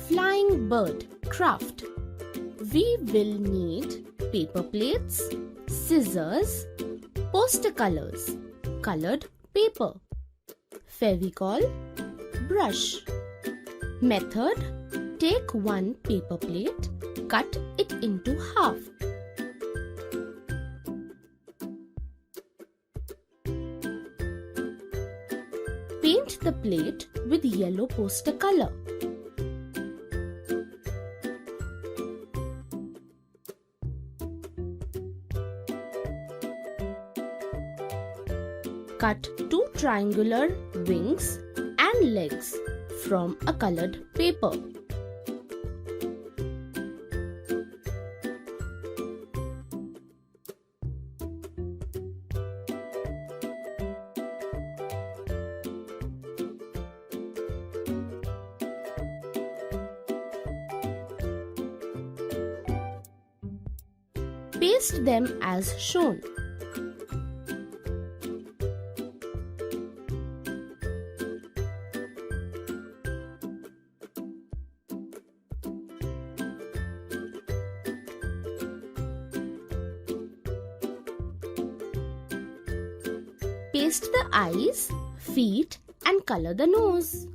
Flying bird craft. We will need paper plates, scissors, poster colors, colored paper, Fevicol, brush. Method: take one paper plate, cut it into half. Paint the plate with yellow poster color. Cut two triangular wings and legs from a colored paper. Paste them as shown. Paste the eyes, feet and color the nose.